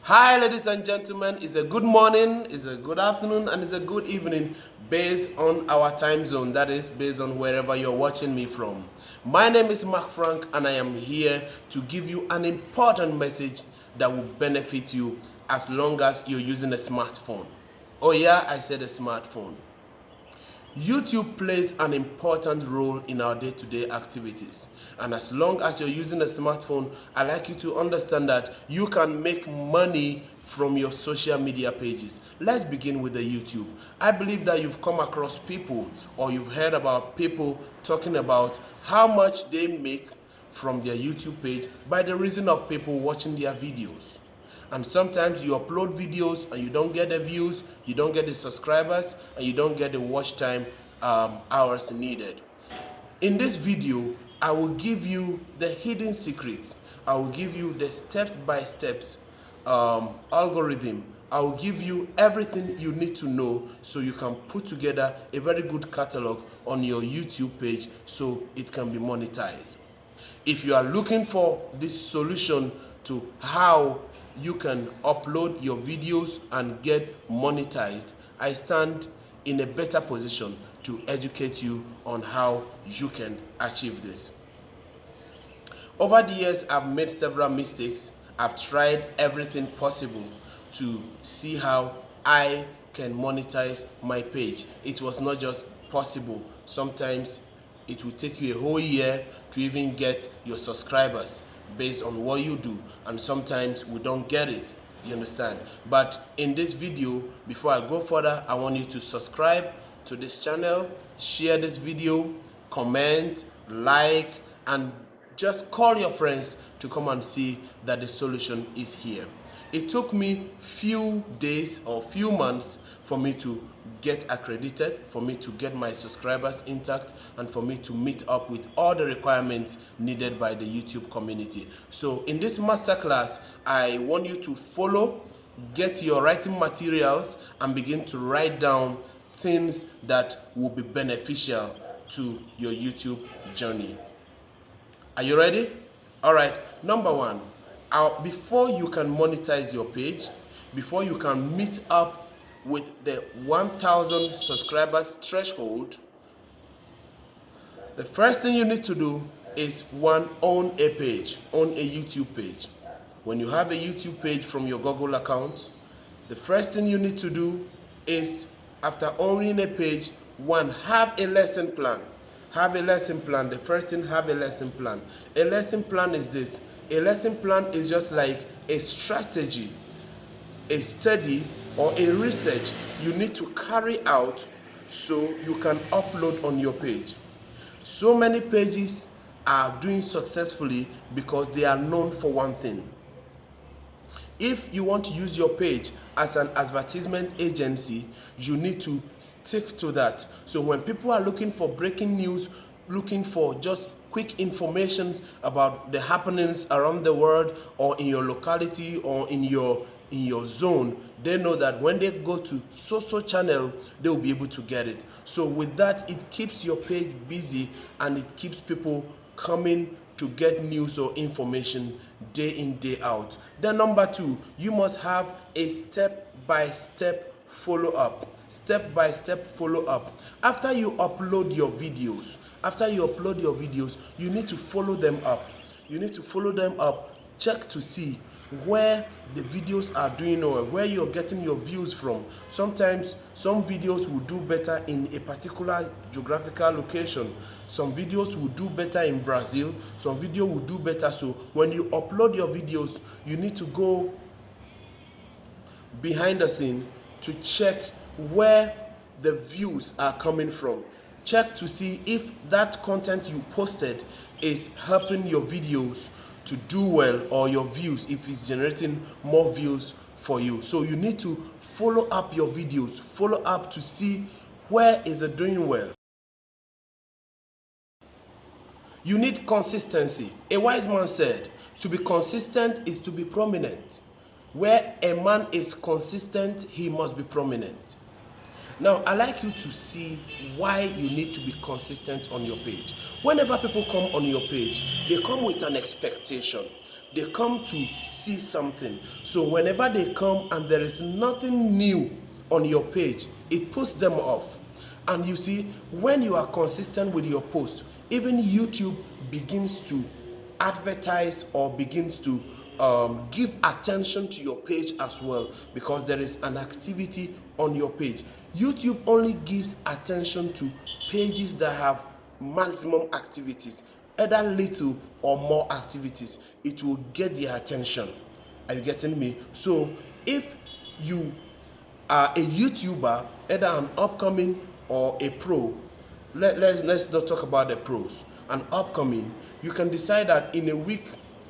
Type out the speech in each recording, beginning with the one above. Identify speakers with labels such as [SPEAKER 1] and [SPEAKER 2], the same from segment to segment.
[SPEAKER 1] Hi, ladies and gentlemen. It's a good morning, it's a good afternoon, and it's a good evening based on our time zone. That is based on wherever you're watching me from. My name is Mark Frank, and I am here to give you an important message that will benefit you as long as you're using a smartphone. Oh, yeah, I said a smartphone. YouTube plays an important role in our day-to-day activities. And as long as you're using a smartphone, I'd like you to understand that you can make money from your social media pages. Let's begin with the YouTube. I believe that you've come across people or you've heard about people talking about how much they make from their YouTube page by the reason of people watching their videos. And sometimes you upload videos and you don't get the views, you don't get the subscribers, and you don't get the watch time hours needed. In this video, I will give you the hidden secrets. I will give you the step-by-step algorithm. I will give you everything you need to know so you can put together a very good catalog on your YouTube page so it can be monetized. If you are looking for this solution to how you can upload your videos and get monetized, I stand in a better position to educate you on how you can achieve this. Over the years, I've made several mistakes. I've tried everything possible to see how I can monetize my page. It was not just possible. Sometimes it will take you a whole year to even get your subscribers based on what you do, and sometimes we don't get it, you understand. But in this video, before I go further, I want you to subscribe to this channel, share this video, comment, like, and just call your friends to come and see that the solution is here. It took me few days or few months for me to get accredited, for me to get my subscribers intact, and for me to meet up with all the requirements needed by the YouTube community. So in this masterclass, I want you to follow, get your writing materials, and begin to write down things that will be beneficial to your YouTube journey. Are you ready? All right, number one, before you can monetize your page, before you can meet up with the 1,000 subscribers threshold, the first thing you need to do is own a page, own a YouTube page. When you have a YouTube page from your Google account, the first thing you need to do is, after owning a page, have a lesson plan. Have a lesson plan. The first thing, have a lesson plan. A lesson plan is this. A lesson plan is just like a strategy, a study, or a research you need to carry out so you can upload on your page. So many pages are doing successfully because they are known for one thing. If you want to use your page as an advertisement agency, you need to stick to that. So when people are looking for breaking news, looking for just quick information about the happenings around the world or in your locality or in your zone, they know that when they go to social channel, they will be able to get it. So with that, it keeps your page busy and it keeps people coming to get news or information day in, day out. Then number two, you must have a step-by-step follow-up. Step-by-step follow-up. After you upload your videos, you need to follow them up. You need to follow them up, check to see where the videos are doing or where you're getting your views from. Sometimes some videos will do better in a particular geographical location. Some videos will do better in Brazil. Some video will do better. So when you upload your videos, you need to go behind the scene to check where the views are coming from. Check to see if that content you posted is helping your videos to do well, or your views, if it's generating more views for you. So you need to follow up your videos, follow up to see where is it doing well. You need consistency. A wise man said, to be consistent is to be prominent. Where a man is consistent, he must be prominent. Now, I'd like you to see why you need to be consistent on your page. Whenever people come on your page, they come with an expectation. They come to see something. So whenever they come and there is nothing new on your page, it puts them off. And you see, when you are consistent with your post, even YouTube begins to advertise or begins to give attention to your page as well, because there is an activity on your page. YouTube only gives attention to pages that have maximum activities, either little or more activities. It will get their attention. Are you getting me? So if you are a YouTuber, either an upcoming or a pro, let's not talk about the pros. An upcoming, you can decide that in a week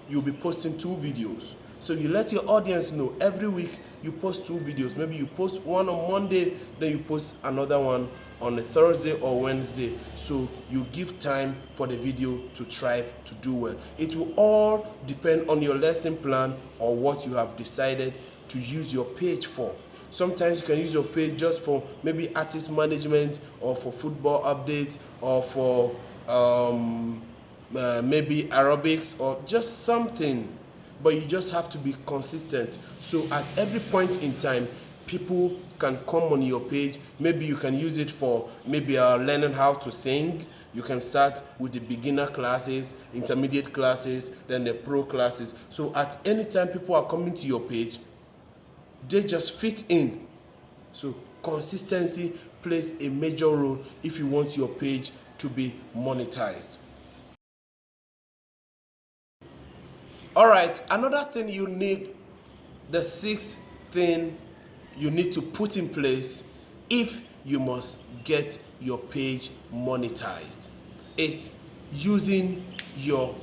[SPEAKER 1] you'll be posting 2 videos. So you let your audience know every week you post 2 videos. Maybe you post one on Monday, then you post another one on a Thursday or Wednesday. So you give time for the video to thrive, to do well. It will all depend on your lesson plan or what you have decided to use your page for. Sometimes you can use your page just for maybe artist management, or for football updates, or for maybe aerobics, or just something. But you just have to be consistent. So at every point in time, people can come on your page. Maybe you can use it for maybe learning how to sing. You can start with the beginner classes, intermediate classes, then the pro classes. So at any time people are coming to your page, they just fit in. So consistency plays a major role if you want your page to be monetized. All right, another thing you need, the 6th thing you need to put in place if you must get your page monetized, is using your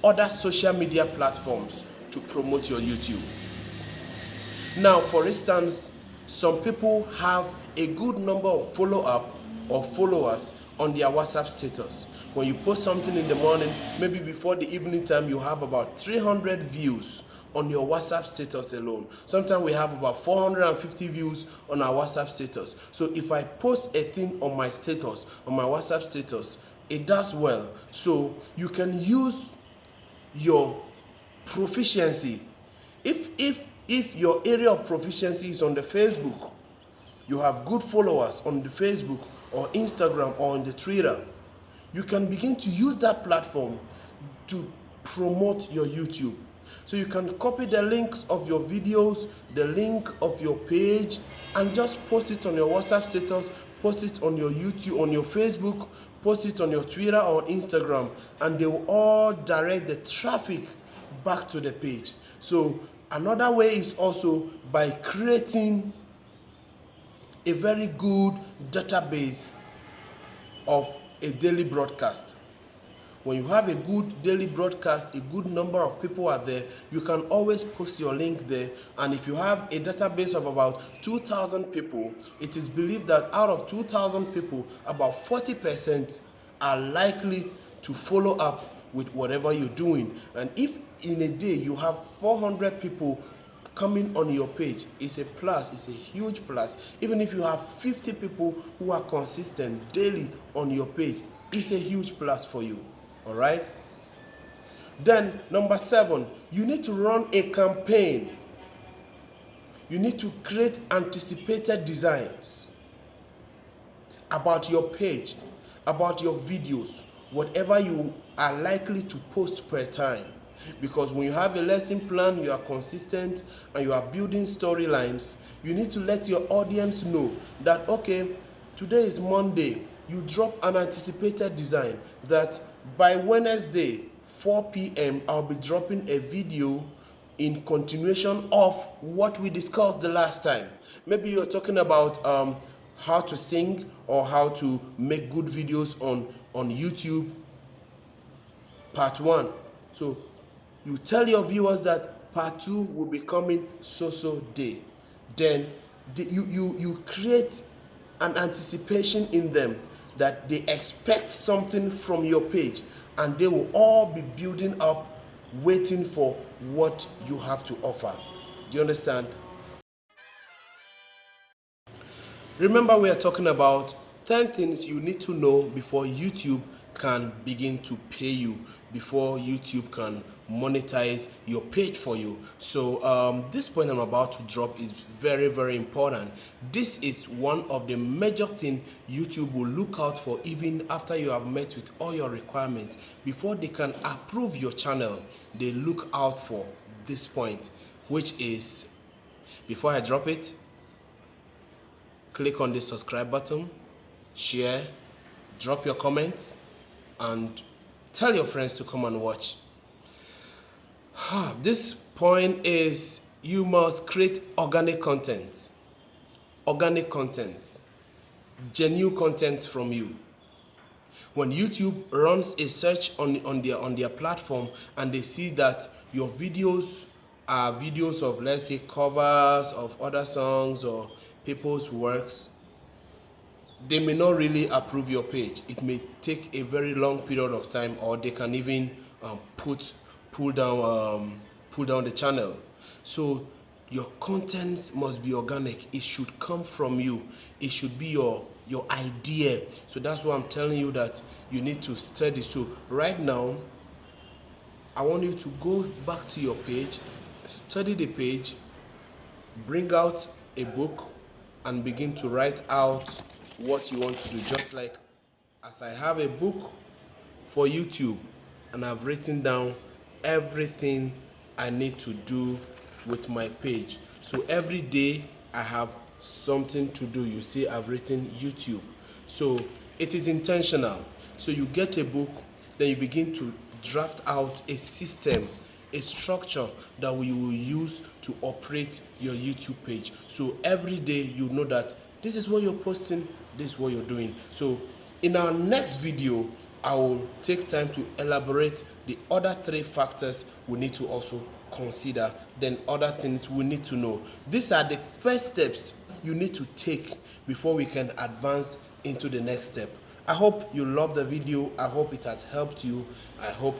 [SPEAKER 1] other social media platforms to promote your YouTube. Now, for instance, some people have a good number of follow-up or followers on their WhatsApp status. When you post something in the morning, maybe before the evening time, you have about 300 views on your WhatsApp status alone. Sometimes we have about 450 views on our WhatsApp status. So if I post a thing on my status, on my WhatsApp status, it does well. So you can use your proficiency. If your area of proficiency is on the Facebook, you have good followers on the Facebook or Instagram or on the Twitter, you can begin to use that platform to promote your YouTube. So you can copy the links of your videos, the link of your page, and just post it on your WhatsApp status, post it on your YouTube, on your Facebook, post it on your Twitter or Instagram, and they will all direct the traffic back to the page. So another way is also by creating a very good database of a daily broadcast. When you have a good daily broadcast, a good number of people are there, you can always post your link there. And if you have a database of about 2,000 people, it is believed that out of 2,000 people, about 40% are likely to follow up with whatever you're doing. And if in a day you have 400 people coming on your page, it's a plus, it's a huge plus. Even if you have 50 people who are consistent daily on your page, it's a huge plus for you. All right. Then number 7, you need to run a campaign. You need to create anticipated designs about your page, about your videos, whatever you are likely to post per time. Because when you have a lesson plan, you are consistent and you are building storylines, you need to let your audience know that, okay, today is Monday. You drop an anticipated design that by Wednesday, 4 p.m., I'll be dropping a video in continuation of what we discussed the last time. Maybe you're talking about how to sing or how to make good videos on YouTube, part 1. So you tell your viewers that part 2 will be coming so day. Then you create an anticipation in them that they expect something from your page, and they will all be building up, waiting for what you have to offer. Do you understand? Remember, we are talking about 10 things you need to know before YouTube can begin to pay you, before YouTube can monetize your page for you. So this point I'm about to drop is very, very important. This is one of the major things YouTube will look out for even after you have met with all your requirements. Before they can approve your channel, they look out for this point, which is, before I drop it, click on the subscribe button, share, drop your comments, and tell your friends to come and watch. This point is, you must create organic content. Organic content. Genuine content from you. When YouTube runs a search on their platform and they see that your videos are videos of, let's say, covers of other songs or people's works, they may not really approve your page. It may take a very long period of time, or they can even pull down the channel. So your content must be organic. It should come from you. It should be your idea. So that's why I'm telling you that you need to study. So right now, I want you to go back to your page, study the page, bring out a book, and begin to write out what you want to do. Just like as I have a book for YouTube, and I've written down everything I need to do with my page. So every day I have something to do. You see, I've written YouTube. So it is intentional. So you get a book, then you begin to draft out a system, a structure that we will use to operate your YouTube page. So every day you know that this is what you're posting, this is what you're doing. So in our next video, I will take time to elaborate the other 3 factors we need to also consider, then other things we need to know. These are the first steps you need to take before we can advance into the next step. I hope you love the video. I hope it has helped you. I hope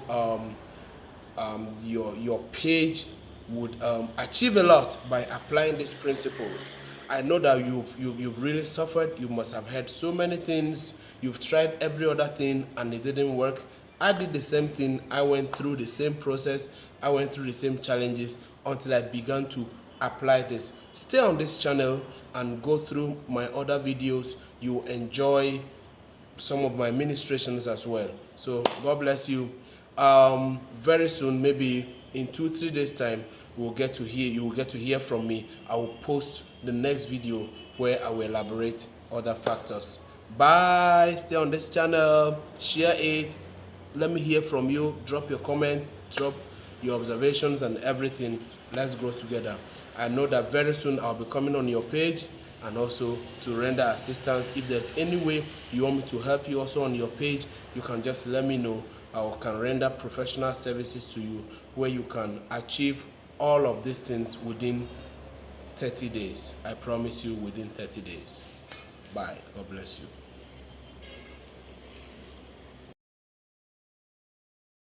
[SPEAKER 1] your page would achieve a lot by applying these principles. I know that you've really suffered. You must have heard so many things. You've tried every other thing and it didn't work. I did the same thing. I went through the same process. I went through the same challenges until I began to apply this. Stay on this channel and go through my other videos. You will enjoy some of my ministrations as well. So God bless you. Very soon, maybe in 2-3 days time, you will get to hear from me. I will post the next video where I will elaborate other factors. Bye. Stay on this channel, share it, let me hear from you. Drop your comment, drop your observations and everything. Let's grow together. I know that very soon I'll be coming on your page and also to render assistance. If there's any way you want me to help you also on your page, you can just let me know. I can render professional services to you where you can achieve all of these things within 30 days. I promise you, within 30 days. Bye. God bless you.